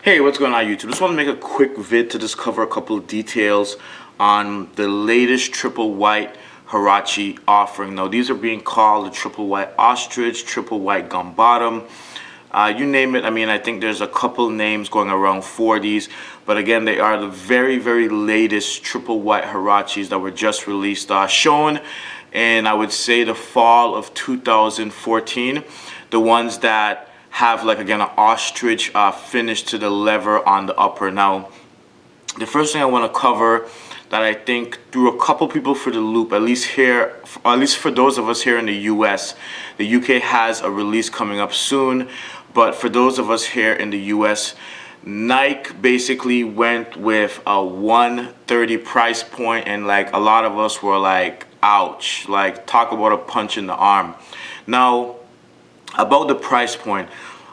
Hey, what's going on YouTube? Just want to make a quick vid to just cover a couple of details on the latest Triple White Huarache offering. Now, these are being called the Triple White Ostrich, Triple White Gum Bottom. You name it. I mean, I think there's a couple names going around for these, but again, they are the very, very latest Triple White Huaraches that were just released, shown in, I would say, the fall of 2014. The ones that have, like, again, an ostrich finish to the leather on the upper. Now, the first thing I want to cover that I think threw a couple people for the loop, at least for those of us here in the US. The UK has a release coming up soon, but for those of us here in the US, Nike basically went with a 130 price point, and like a lot of us were like, ouch, like talk about a punch in the arm. Now, about the price point,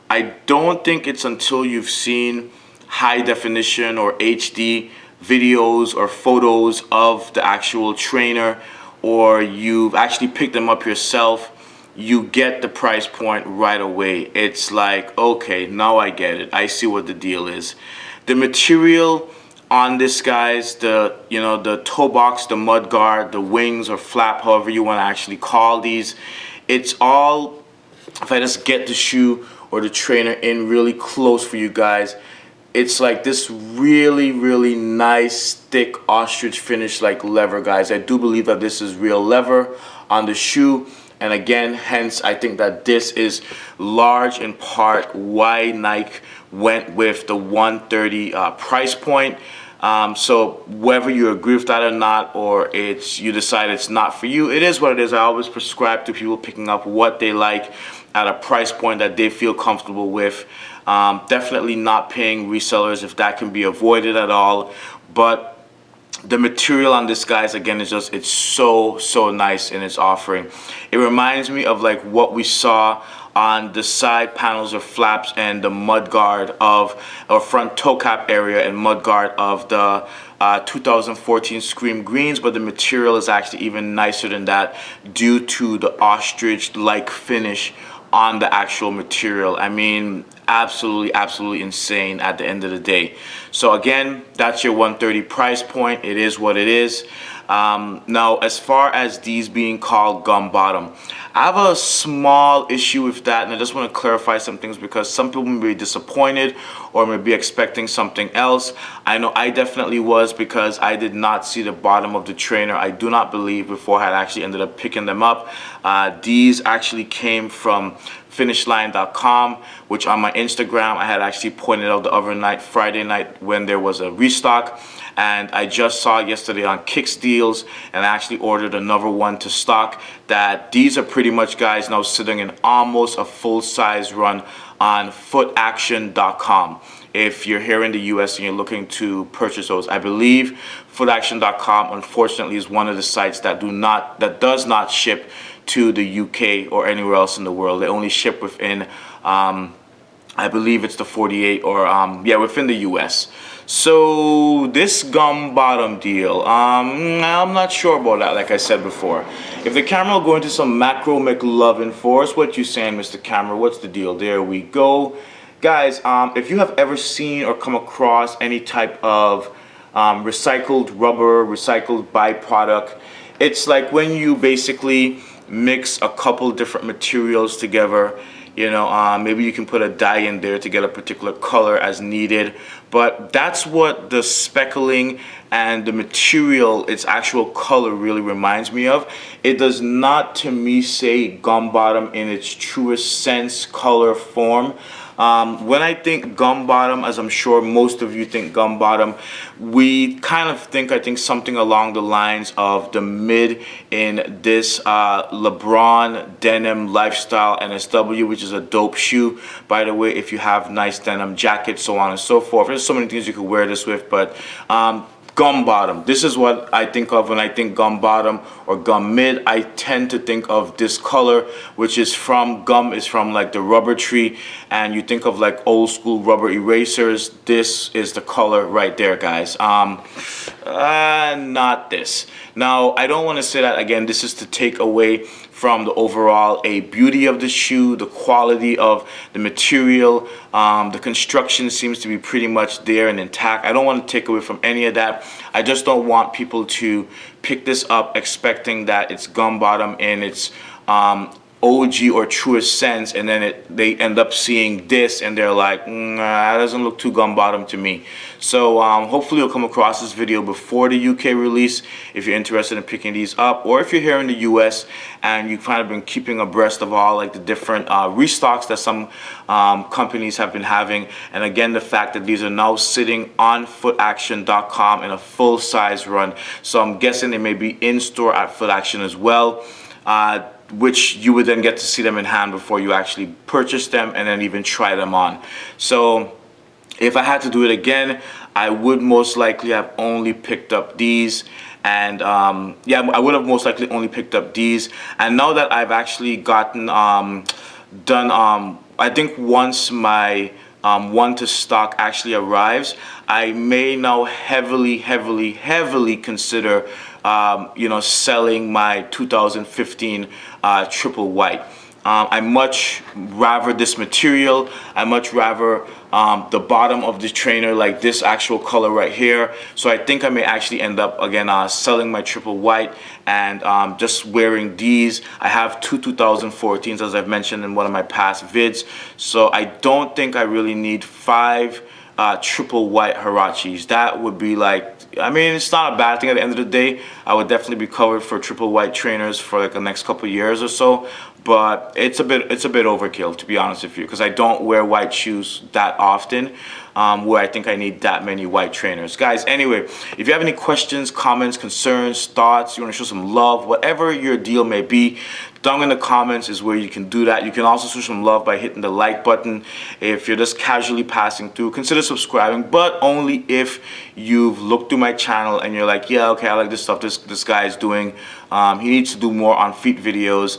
I don't think it's until you've seen high definition or HD videos or photos of the actual trainer, or you've actually picked them up yourself, you get the price point right away. It's like, okay, now I get it. I see what the deal is. The material on this, guys, the toe box, the mud guard, the wings or flap, however you want to actually call these, it's all, if I just get the shoe or the trainer in really close for you guys, it's like this really, really nice, thick ostrich finish like leather, guys. I do believe that this is real leather on the shoe. And again, hence, I think that this is large in part why Nike went with the 130 price point. So whether you agree with that or not, or you decide it's not for you, it is what it is. I always prescribe to people picking up what they like at a price point that they feel comfortable with. Definitely not paying resellers if that can be avoided at all. But the material on this, guys, again, is just, it's so nice in its offering. It reminds me of like what we saw on the side panels or flaps and the mud guard of, or front toe cap area and mud guard of the 2014 Scream Greens, but the material is actually even nicer than that due to the ostrich-like finish on the actual material. I mean, absolutely insane at the end of the day. So again, that's your 130 price point. It is what it is. Now, as far as these being called gum bottom, I have a small issue with that, and I just want to clarify some things because some people may be disappointed or may be expecting something else. I know I definitely was, because I did not see the bottom of the trainer. I do not believe before I had actually ended up picking them up. These actually came from finishline.com, which on my Instagram I had actually pointed out the other night, Friday night, when there was a restock. And I just saw yesterday on Kicks Deals, and I actually ordered another one to stock, that these are pretty much, guys, now sitting in almost a full-size run on footaction.com. If you're here in the US and you're looking to purchase those, I believe footaction.com unfortunately is one of the sites that does not ship to the UK or anywhere else in the world. They only ship within I believe it's the 48 or yeah, within the US. So this gum bottom deal, I'm not sure about that, like I said before. If the camera will go into some macro McLovin force, what you saying, Mr. Camera? What's the deal? There we go. Guys, if you have ever seen or come across any type of recycled rubber, recycled byproduct, it's like when you basically mix a couple different materials together. You know, maybe you can put a dye in there to get a particular color as needed, but that's what the speckling and the material, its actual color, really reminds me of. It does not, to me, say gum bottom in its truest sense, color, form. When I think gum bottom, as I'm sure most of you think gum bottom, we kind of think, I think, something along the lines of the mid in this LeBron denim lifestyle NSW, which is a dope shoe, by the way. If you have nice denim jackets, so on and so forth, there's so many things you could wear this with, but gum bottom, this is what I think of when I think gum bottom or gum mid. I tend to think of this color, which is from, gum is from like the rubber tree, and you think of like old school rubber erasers. This is the color right there, guys. Not this. Now, I don't want to say that, again, this is to take away from the overall beauty of the shoe, the quality of the material. The construction seems to be pretty much there and intact. I don't want to take away from any of that. I just don't want people to pick this up expecting that it's gum bottom in its OG or truest sense, and then they end up seeing this and they're like, nah, that doesn't look too gum bottom to me. So hopefully you'll come across this video before the UK release if you're interested in picking these up, or if you're here in the US and you've kind of been keeping abreast of all like the different restocks that some companies have been having. And again, the fact that these are now sitting on footaction.com in a full size run, so I'm guessing they may be in store at Footaction as well, which you would then get to see them in hand before you actually purchase them and then even try them on. So if I had to do it again, I would most likely have only picked up these. And yeah, I would have most likely only picked up these. And now that I've actually gotten done, I think once my one to stock actually arrives, I may now heavily consider you know, selling my 2015 Triple White. I much rather this material. I much rather the bottom of the trainer, like this actual color right here. So I think I may actually end up again selling my Triple White and just wearing these. I have two 2014s, as I've mentioned in one of my past vids. So I don't think I really need 5 Triple White Huaraches. That would be like, I mean, it's not a bad thing at the end of the day. I would definitely be covered for Triple White trainers for like the next couple years or so. But it's a bit overkill, to be honest with you, because I don't wear white shoes that often, where I think I need that many white trainers. Guys, anyway, if you have any questions, comments, concerns, thoughts, you want to show some love, whatever your deal may be, down in the comments is where you can do that. You can also show some love by hitting the like button. If you're just casually passing through, consider subscribing, but only if you've looked through my channel and you're like, yeah, okay, I like this stuff this guy is doing. He needs to do more on feet videos.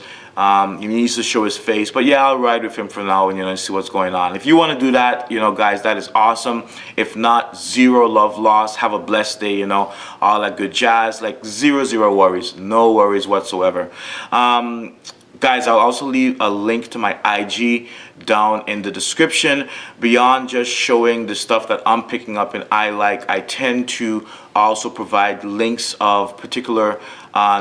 He needs to show his face, but yeah, I'll ride with him for now and, you know, see what's going on. If you want to do that, you know, guys, that is awesome. If not, zero love lost. Have a blessed day, you know, all that good jazz. Like zero worries, no worries whatsoever. Guys, I'll also leave a link to my IG down in the description. Beyond just showing the stuff that I'm picking up and I tend to also provide links of particular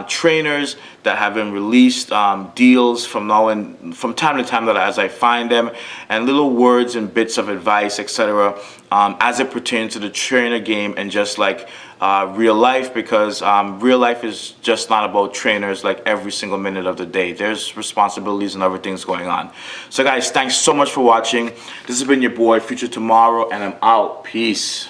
trainers that have been released, deals from time to time that as I find them, and little words and bits of advice, etc., as it pertains to the trainer game and just like real life, because real life is just not about trainers like every single minute of the day. There's responsibilities and other things going on. So guys, thanks so much for watching. This has been your boy Future Tomorrow, and I'm out. Peace.